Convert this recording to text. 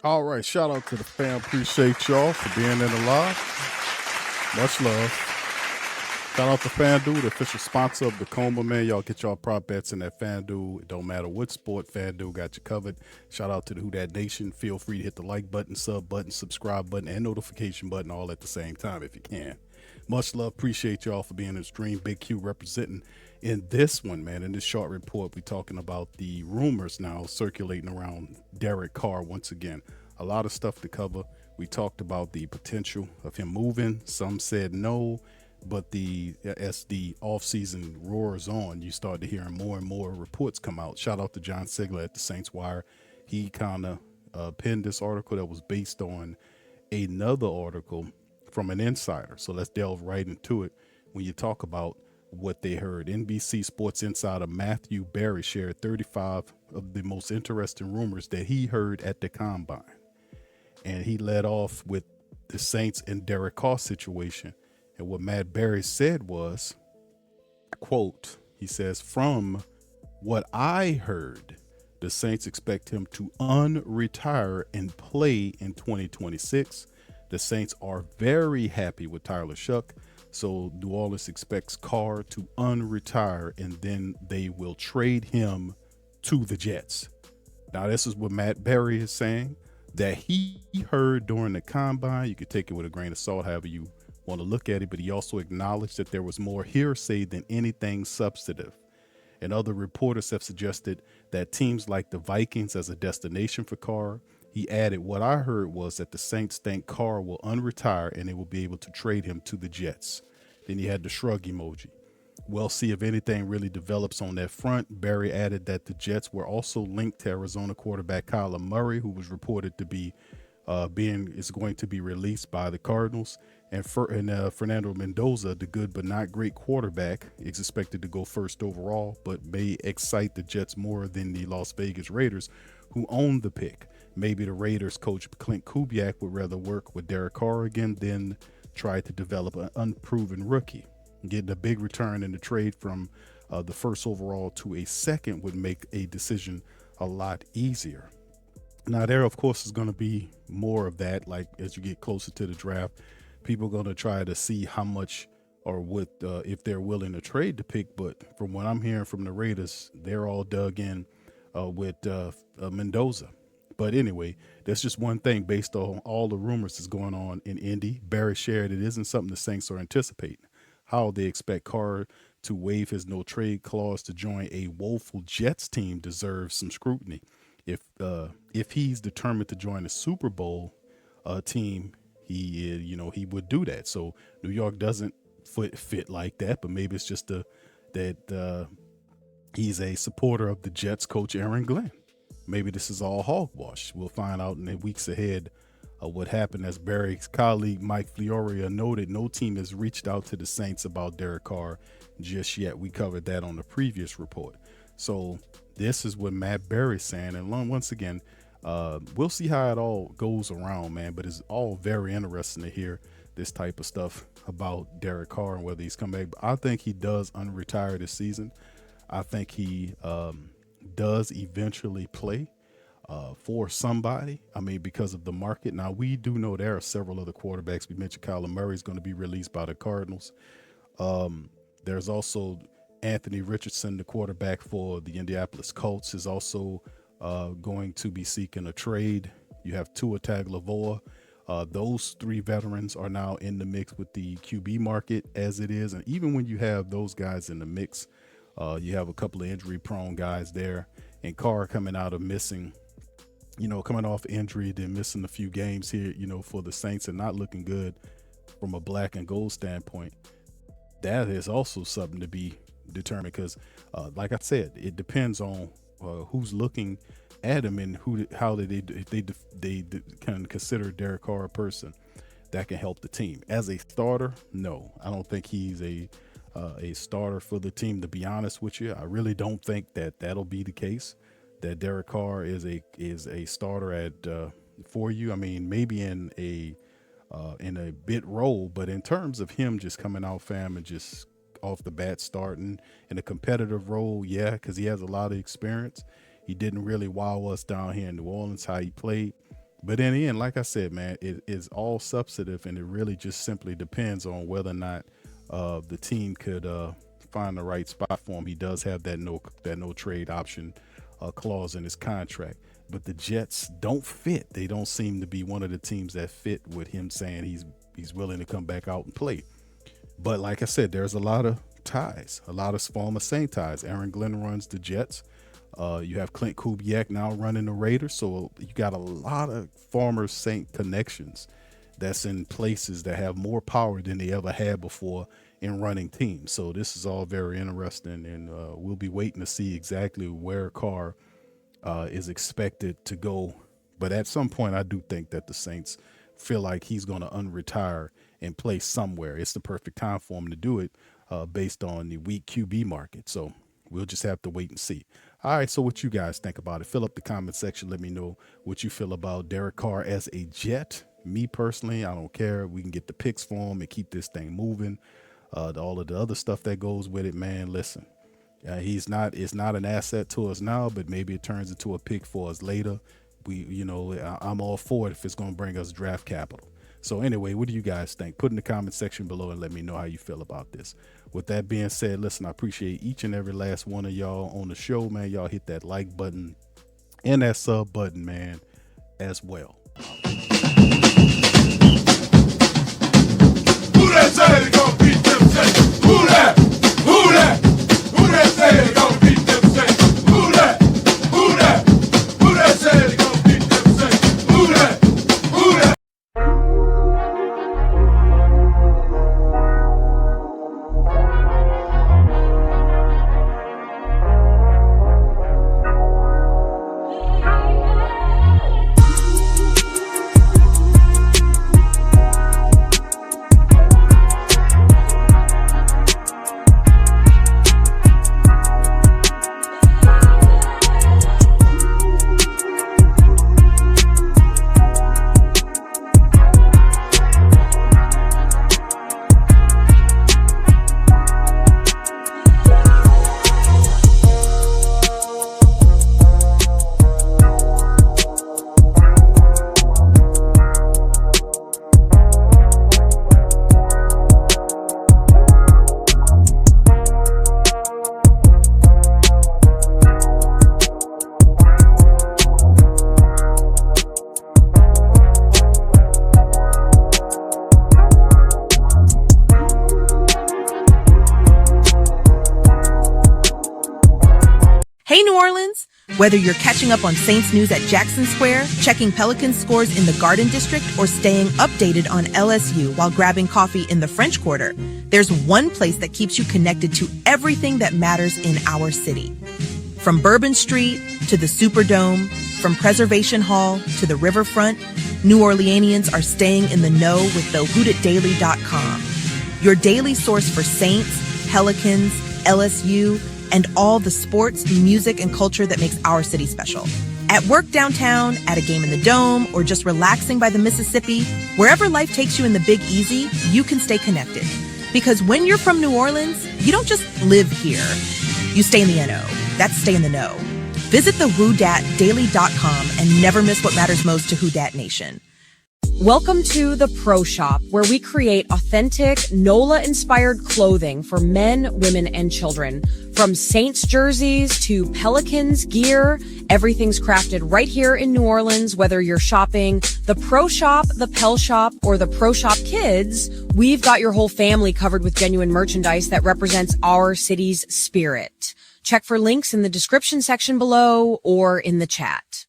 All right, shout out to the fam. Appreciate y'all for being in the live. Much love. Shout out to FanDuel, the official sponsor of the Coma, man. Y'all get y'all prop bets in that FanDuel. It don't matter what sport, FanDuel got you covered. Shout out to the Who Dat Nation. Feel free to hit the like button, sub button, subscribe button, and notification button all at the same time if you can. Much love. Appreciate y'all for being in the stream. Big Q representing in this one, man. In this short report, we're talking about the rumors now circulating around Derek Carr once again. A lot of stuff to cover. We talked about the potential of him moving. Some said no. But as the offseason roars on, you start to hear more and more reports come out. Shout out to John Sigler at the Saints Wire. He kind of penned this article that was based on another article from an insider. So let's delve right into it. When you talk about what they heard, NBC Sports insider Matthew Berry shared 35 of the most interesting rumors that he heard at the Combine. And he led off with the Saints and Derek Carr situation. And what Matt Berry said was, quote, he says, from what I heard, the Saints expect him to unretire and play in 2026. The Saints are very happy with Tyler Shough. So New Orleans expects Carr to unretire and then they will trade him to the Jets. Now, this is what Matt Berry is saying that he heard during the Combine. You could take it with a grain of salt, however you want to look at it, but he also acknowledged that there was more hearsay than anything substantive. And other reporters have suggested that teams like the Vikings as a destination for Carr. He added, what I heard was that the Saints think Carr will unretire and they will be able to trade him to the Jets. Then he had the shrug emoji. We'll see if anything really develops on that front. Barry added that the Jets were also linked to Arizona quarterback Kyler Murray, who was reported to be is going to be released by the Cardinals. And Fernando Mendoza, the good but not great quarterback, is expected to go first overall, but may excite the Jets more than the Las Vegas Raiders, who own the pick. Maybe the Raiders coach Clint Kubiak would rather work with Derek Carr again than try to develop an unproven rookie. Getting a big return in the trade from the first overall to a second would make a decision a lot easier. Now, there, of course, is going to be more of that. Like as you get closer to the draft, people are going to try to see how much or what if they're willing to trade the pick. But from what I'm hearing from the Raiders, they're all dug in with Mendoza. But anyway, that's just one thing based on all the rumors that's going on in Indy. Barry shared it isn't something the Saints are anticipating. How they expect Carr to waive his no trade clause to join a woeful Jets team deserves some scrutiny. If he's determined to join a Super Bowl team, he would do that. So New York doesn't fit like that, but maybe it's just that he's a supporter of the Jets coach Aaron Glenn. Maybe this is all hogwash. We'll find out in the weeks ahead what happened. As Barry's colleague Mike Fioria noted, no team has reached out to the Saints about Derek Carr just yet. We covered that on the previous report. So this is what Matt Berry's saying. And once again, we'll see how it all goes around, man. But it's all very interesting to hear this type of stuff about Derek Carr and whether he's come back. But I think he does unretire this season. I think he does eventually play for somebody. I mean, because of the market. Now, we do know there are several other quarterbacks. We mentioned Kyler Murray is going to be released by the Cardinals. There's also Anthony Richardson, the quarterback for the Indianapolis Colts, is also going to be seeking a trade. You have Tua Tagovailoa. Those three veterans are now in the mix with the QB market as it is. And even when you have those guys in the mix, you have a couple of injury-prone guys there. And Carr coming off injury, then missing a few games here, for the Saints and not looking good from a black and gold standpoint. That is also something to be determined because, like I said, it depends on who's looking at him and how they can consider Derek Carr a person that can help the team. As a starter, no, I don't think he's a starter for the team. To be honest with you, I really don't think that'll be the case. That Derek Carr is a starter for you. I mean, maybe in a in a bit role. But in terms of him just coming out, fam, and just off the bat starting in a competitive role, yeah, because he has a lot of experience. He didn't really wow us down here in New Orleans how he played. But in the end, like I said, man, it is all substantive, and it really just simply depends on whether or not the team could find the right spot for him. He does have that no trade option clause in his contract, but the Jets don't fit. They don't seem to be one of the teams that fit with him saying he's willing to come back out and play. But like I said, there's a lot of ties, a lot of former Saint ties. Aaron Glenn runs the Jets. You have Clint Kubiak now running the Raiders. So you got a lot of former Saint connections that's in places that have more power than they ever had before in running teams. So this is all very interesting, and we'll be waiting to see exactly where Carr is expected to go. But at some point, I do think that the Saints feel like he's going to unretire and play somewhere. It's the perfect time for him to do it based on the weak QB market. So we'll just have to wait and see. All right, so what you guys think about it? Fill up the comment section. Let me know what you feel about Derek Carr as a Jet. Me personally, I don't care. We can get the picks for him and keep this thing moving. All of the other stuff that goes with it, man, listen. It's not an asset to us now, but maybe it turns into a pick for us later. I'm all for it if it's going to bring us draft capital. So anyway, what do you guys think? Put in the comment section below and let me know how you feel about this. With that being said, listen, I appreciate each and every last one of y'all on the show, man. Y'all hit that like button and that sub button, man, as well. Who that say they gonna beat them Saints? Who that? Who that? Who that say they gonna beat them Saints? Who that? Who that? Who that say they gonna beat them Saints? Who that? Who that? Hey, New Orleans! Whether you're catching up on Saints news at Jackson Square, checking Pelicans scores in the Garden District, or staying updated on LSU while grabbing coffee in the French Quarter, there's one place that keeps you connected to everything that matters in our city. From Bourbon Street to the Superdome, from Preservation Hall to the Riverfront, New Orleanians are staying in the know with the WhoDatDaily.com, your daily source for Saints, Pelicans, LSU, and all the sports, music, and culture that makes our city special. At work downtown, at a game in the Dome, or just relaxing by the Mississippi, wherever life takes you in the Big Easy, you can stay connected. Because when you're from New Orleans, you don't just live here. You stay in the NO. That's stay in the know. Visit the WhoDatDaily.com and never miss what matters most to Who Dat Nation. Welcome to the Pro Shop, where we create authentic, NOLA-inspired clothing for men, women, and children. From Saints jerseys to Pelicans gear, everything's crafted right here in New Orleans. Whether you're shopping the Pro Shop, the Pel Shop, or the Pro Shop Kids, we've got your whole family covered with genuine merchandise that represents our city's spirit. Check for links in the description section below or in the chat.